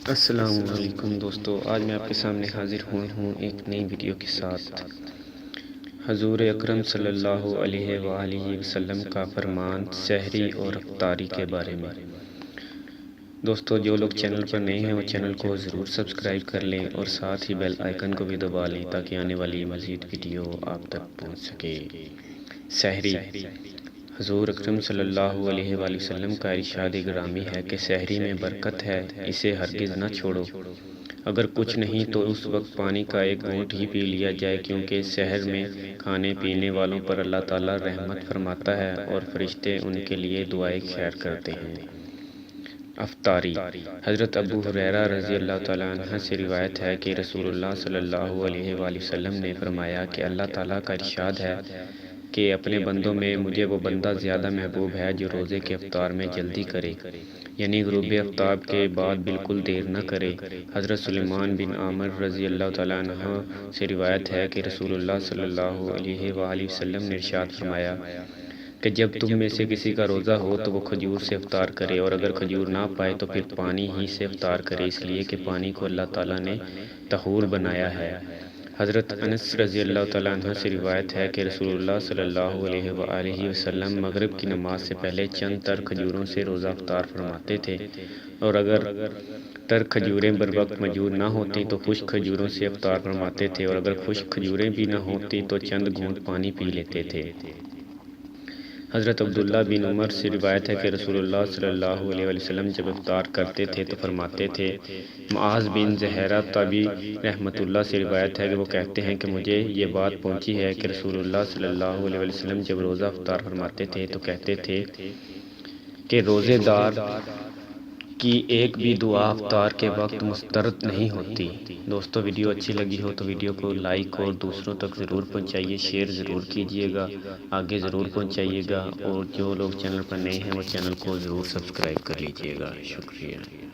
السلام علیکم دوستو، آج میں آپ کے سامنے حاضر ہوں ایک نئی ویڈیو کے ساتھ۔ حضور اکرم صلی اللہ علیہ وآلہ وسلم کا فرمان سحری اور افطاری کے بارے میں۔ دوستو، جو لوگ چینل پر نئے ہیں وہ چینل کو ضرور سبسکرائب کر لیں اور ساتھ ہی بیل آئیکن کو بھی دبا لیں تاکہ آنے والی مزید ویڈیو آپ تک پہنچ سکے۔ سحری۔ حضور اکرم صلی اللہ علیہ وآلہ وسلم کا ارشاد گرامی ہے کہ سحری میں برکت ہے، اسے ہرگز نہ چھوڑو۔ اگر کچھ نہیں تو اس وقت پانی کا ایک گھونٹ ہی پی لیا جائے، کیونکہ سحر میں کھانے پینے والوں پر اللہ تعالیٰ رحمت فرماتا ہے اور فرشتے ان کے لیے دعائے خیر کرتے ہیں۔ افطاری۔ حضرت ابو ہریرہ رضی اللہ تعالیٰ عنہ سے روایت ہے کہ رسول اللہ صلی اللہ علیہ وآلہ وسلم نے فرمایا کہ اللہ تعالیٰ کا ارشاد ہے کہ اپنے بندوں میں مجھے وہ بندہ زیادہ محبوب ہے جو روزے کے افطار میں جلدی کرے، یعنی غروب آفتاب کے بعد بالکل دیر نہ کرے۔ حضرت سلیمان بن عامر رضی اللہ تعالیٰ عنہ سے روایت ہے کہ رسول اللہ صلی اللہ علیہ وآلہ وسلم نے ارشاد فرمایا کہ جب تم میں سے کسی کا روزہ ہو تو وہ کھجور سے افطار کرے، اور اگر کھجور نہ پائے تو پھر پانی ہی سے افطار کرے، اس لیے کہ پانی کو اللہ تعالیٰ نے طہور بنایا ہے۔ حضرت انس رضی اللہ تعالیٰ عنہ سے روایت ہے کہ رسول اللہ صلی اللہ علیہ وآلہ وسلم مغرب کی نماز سے پہلے چند تر کھجوروں سے روزہ افطار فرماتے تھے، اور اگر تر کھجوریں بر وقت موجود نہ ہوتی تو خشک کھجوروں سے افطار فرماتے تھے، اور اگر خشک کھجوریں بھی نہ ہوتی تو چند گھونٹ پانی پی لیتے تھے۔ حضرت عبداللہ بن عمر سے روایت ہے کہ رسول اللہ صلی اللہ علیہ وسلم جب افطار کرتے تھے تو فرماتے تھے۔ معاذ بن زہرہ تابعی رحمۃ اللہ سے روایت ہے کہ وہ کہتے ہیں کہ مجھے یہ بات پہنچی ہے کہ رسول اللہ صلی اللہ علیہ وسلم جب روزہ افطار فرماتے تھے تو کہتے تھے کہ روزے دار کی ایک بھی دعا افطار کے وقت مسترد نہیں ہوتی۔ دوستو، ویڈیو اچھی لگی ہو تو ویڈیو کو لائک اور دوسروں تک ضرور پہنچائیے، شیئر ضرور کیجیے گا، آگے ضرور پہنچائیے گا، اور جو لوگ چینل پر نئے ہیں وہ چینل کو ضرور سبسکرائب کر لیجیے گا۔ شکریہ۔